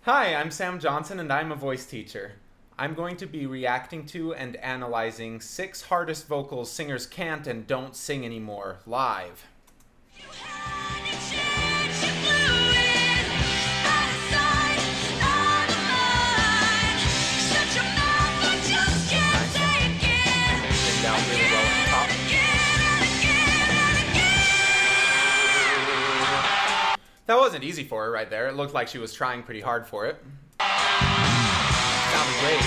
Hi, I'm Sam Johnson and I'm a voice teacher. I'm going to be reacting to and analyzing 6 hardest vocals singers can't and don't sing anymore live. Sing down really well at the top. That wasn't easy for her right there. It looked like she was trying pretty hard for it. Sounded great.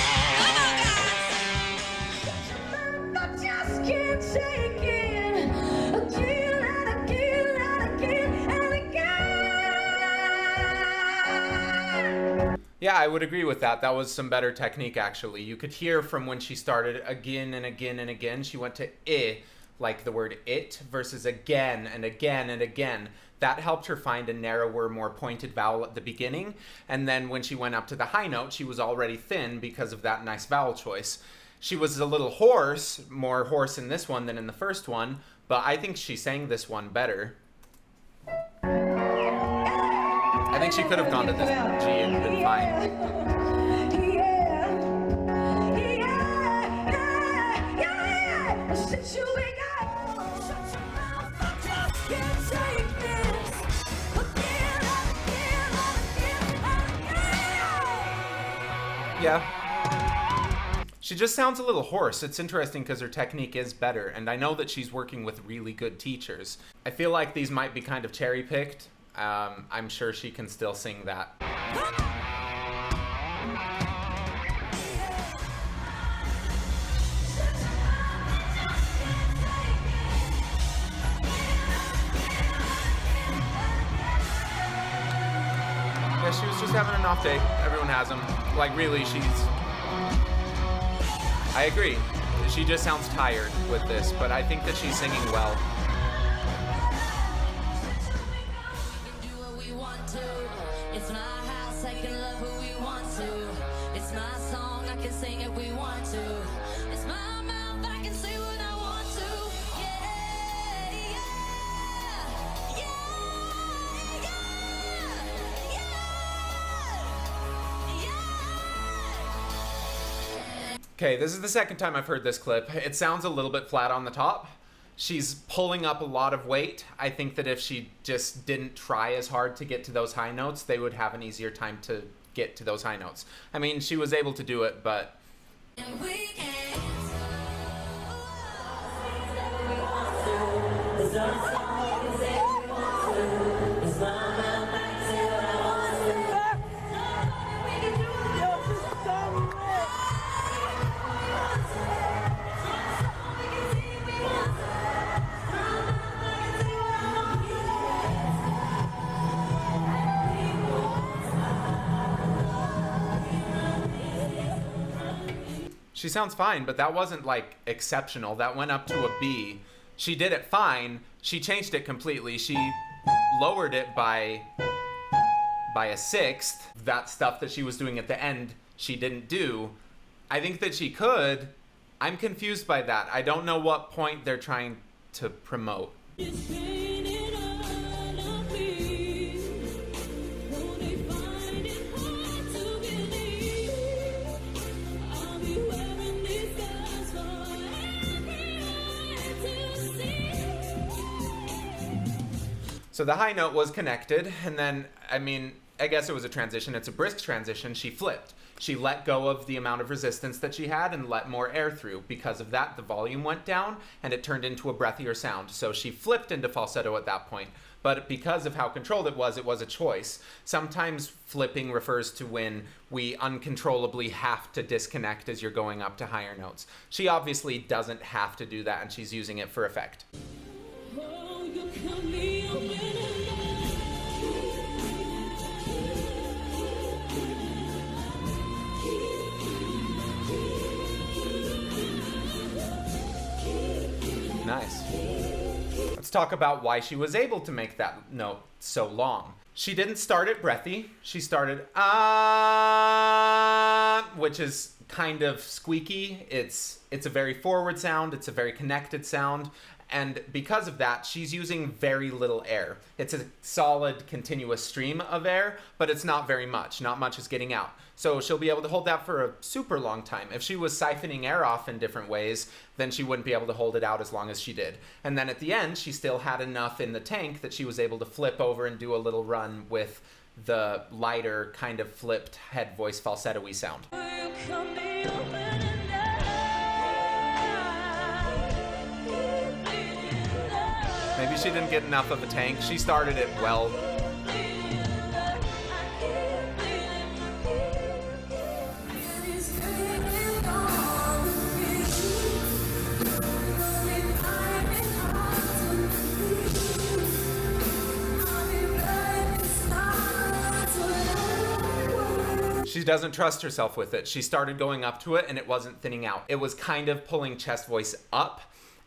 Yeah, I would agree with that. That was some better technique, actually. You could hear from when she started again and again and again. She went to I, like the word it, versus again and again and again. That helped her find a narrower, more pointed vowel at the beginning. And then when she went up to the high note, she was already thin because of that nice vowel choice. She was a little hoarse, more hoarse in this one than in the first one, but I think she sang this one better. I think she could have gone to this G and been fine. Yeah. She just sounds a little hoarse. It's interesting because her technique is better, and I know that she's working with really good teachers. I feel like these might be kind of cherry-picked. I'm sure she can still sing that. Yeah, she was just having an off day. Everyone has them. Like, really, I agree. She just sounds tired with this, but I think that she's singing well. It's my house, I can love who we want to. It's my song, I can sing it we want to. It's my mouth, I can say what I want to. Yeah, yeah, yeah, yeah. Okay, this is the second time I've heard this clip. It sounds a little bit flat on the top. She's pulling up a lot of weight. I think that if she just didn't try as hard to get to those high notes, they would have an easier time to get to those high notes. I mean, she was able to do it, but... She sounds fine, but that wasn't, like, exceptional. That went up to a B. She did it fine. She changed it completely. She lowered it by a sixth. That stuff that she was doing at the end, she didn't do. I think that she could. I'm confused by that. I don't know what point they're trying to promote. So the high note was connected, and then, I mean, I guess it was a transition. It's a brisk transition. She flipped. She let go of the amount of resistance that she had and let more air through. Because of that, the volume went down, and it turned into a breathier sound. So she flipped into falsetto at that point. But because of how controlled it was a choice. Sometimes flipping refers to when we uncontrollably have to disconnect as you're going up to higher notes. She obviously doesn't have to do that, and she's using it for effect. Nice. Let's talk about why she was able to make that note so long. She didn't start it breathy. She started which is kind of squeaky. It's a very forward sound. It's a very connected sound. And because of that, she's using very little air. It's a solid, continuous stream of air, but it's not very much. Not much is getting out. So she'll be able to hold that for a super long time. If she was siphoning air off in different ways, then she wouldn't be able to hold it out as long as she did. And then at the end, she still had enough in the tank that she was able to flip over and do a little run with the lighter, kind of flipped head voice falsetto-y sound. Maybe she didn't get enough of a tank. She started it well. She doesn't trust herself with it. She started going up to it and it wasn't thinning out. It was kind of pulling chest voice up.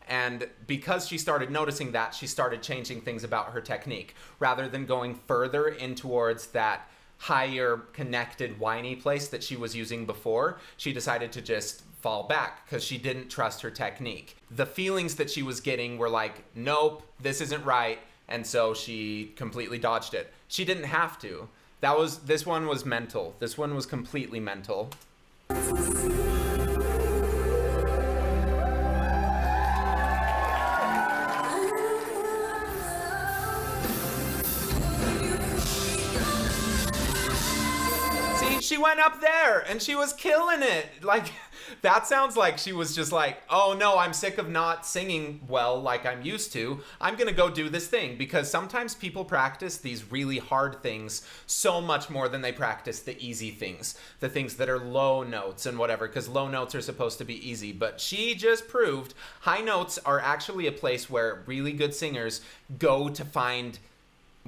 And because she started noticing that, she started changing things about her technique. Rather than going further in towards that higher connected whiny place that she was using before, she decided to just fall back because she didn't trust her technique. The feelings that she was getting were like, nope, this isn't right. And so she completely dodged it. She didn't have to. This one was mental. This one was completely mental. She went up there and she was killing it. Like, that sounds like she was just like, oh no, I'm sick of not singing well like I'm used to. I'm gonna go do this thing. Because sometimes people practice these really hard things so much more than they practice the easy things. The things that are low notes and whatever, because low notes are supposed to be easy. But she just proved high notes are actually a place where really good singers go to find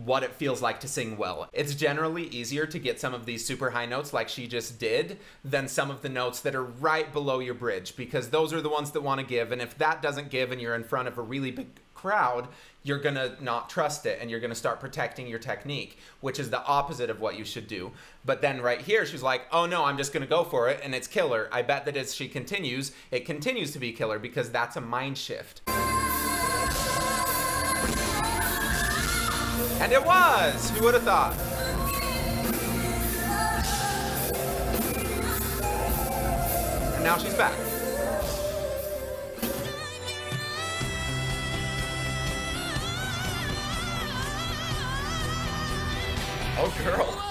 what it feels like to sing well. It's generally easier to get some of these super high notes like she just did than some of the notes that are right below your bridge, because those are the ones that want to give, and if that doesn't give and you're in front of a really big crowd, you're gonna not trust it and you're gonna start protecting your technique, which is the opposite of what you should do. But then right here, she's like, oh no, I'm just gonna go for it, and it's killer. I bet that as she continues, it continues to be killer because that's a mind shift. And it was! Who would have thought? And now she's back. Oh, girl.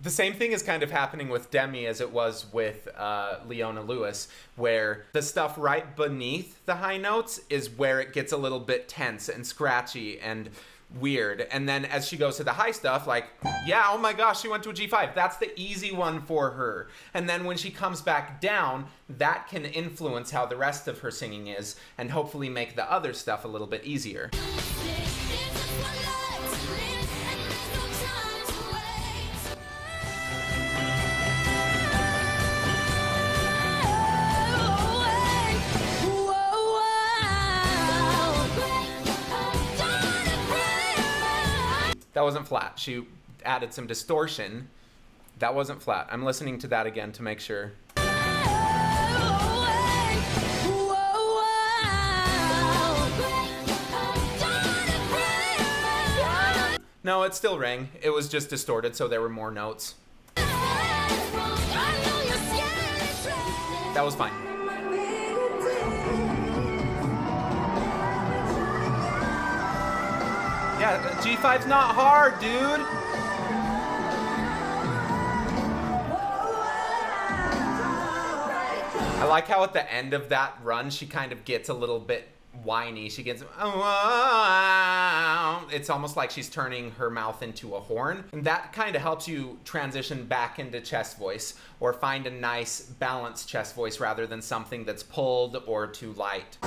The same thing is kind of happening with Demi as it was with Leona Lewis, where the stuff right beneath the high notes is where it gets a little bit tense and scratchy and weird. And then as she goes to the high stuff, like, yeah, oh my gosh, she went to a G5. That's the easy one for her. And then when she comes back down, that can influence how the rest of her singing is and hopefully make the other stuff a little bit easier. That wasn't flat. She added some distortion. That wasn't flat. I'm listening to that again to make sure. No, it still rang. It was just distorted, so there were more notes. That was fine. Yeah, G5's not hard, dude. I like how at the end of that run, she kind of gets a little bit whiny. She gets, it's almost like she's turning her mouth into a horn. And that kind of helps you transition back into chest voice or find a nice balanced chest voice rather than something that's pulled or too light.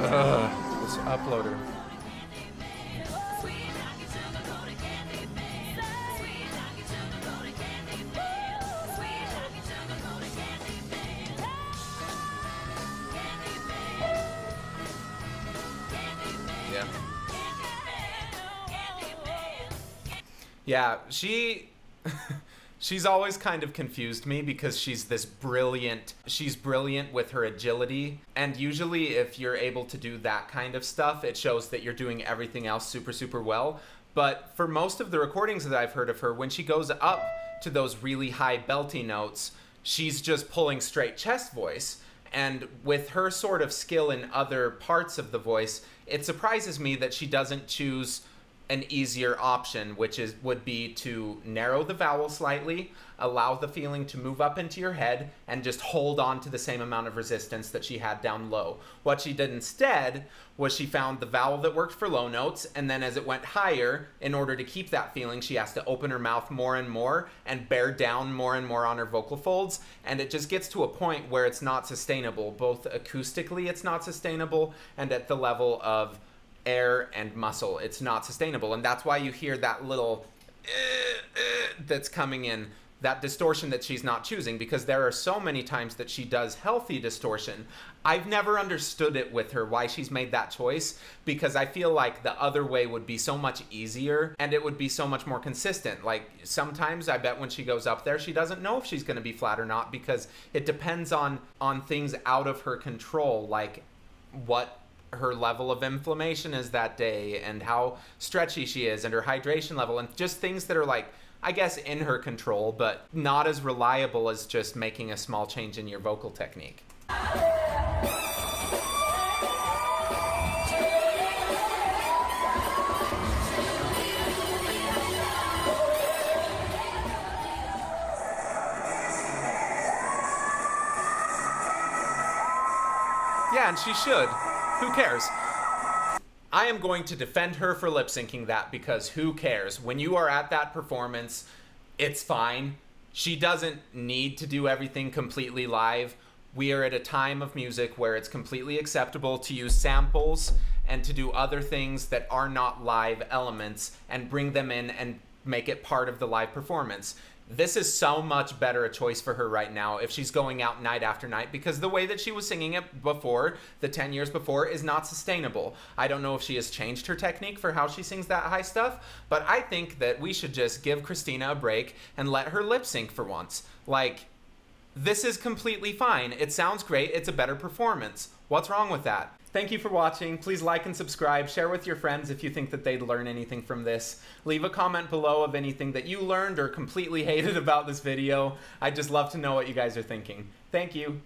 This uploader. Yeah. Yeah, she's always kind of confused me because she's brilliant with her agility. And usually if you're able to do that kind of stuff, it shows that you're doing everything else super, super well. But for most of the recordings that I've heard of her, when she goes up to those really high belty notes, she's just pulling straight chest voice. And with her sort of skill in other parts of the voice, it surprises me that she doesn't choose an easier option, which would be to narrow the vowel slightly, allow the feeling to move up into your head, and just hold on to the same amount of resistance that she had down low. What she did instead was she found the vowel that worked for low notes, and then as it went higher, in order to keep that feeling, she has to open her mouth more and more and bear down more and more on her vocal folds, and it just gets to a point where it's not sustainable. Both acoustically it's not sustainable, and at the level of air and muscle it's not sustainable. And that's why you hear that little that's coming in, that distortion that she's not choosing, because there are so many times that she does healthy distortion. I've never understood it with her, why she's made that choice, because I feel like the other way would be so much easier and it would be so much more consistent. Like sometimes I bet when she goes up there she doesn't know if she's going to be flat or not, because it depends on things out of her control, like what her level of inflammation is that day and how stretchy she is and her hydration level, and just things that are, like, I guess in her control, but not as reliable as just making a small change in your vocal technique. Yeah, and she should. Who cares? I am going to defend her for lip syncing that, because who cares? When you are at that performance, it's fine. She doesn't need to do everything completely live. We are at a time of music where it's completely acceptable to use samples and to do other things that are not live elements and bring them in and make it part of the live performance. This is so much better a choice for her right now if she's going out night after night, because the way that she was singing it before, the 10 years before, is not sustainable. I don't know if she has changed her technique for how she sings that high stuff, but I think that we should just give Christina a break and let her lip sync for once. Like, this is completely fine. It sounds great. It's a better performance. What's wrong with that? Thank you for watching. Please like and subscribe. Share with your friends if you think that they'd learn anything from this. Leave a comment below of anything that you learned or completely hated about this video. I'd just love to know what you guys are thinking. Thank you.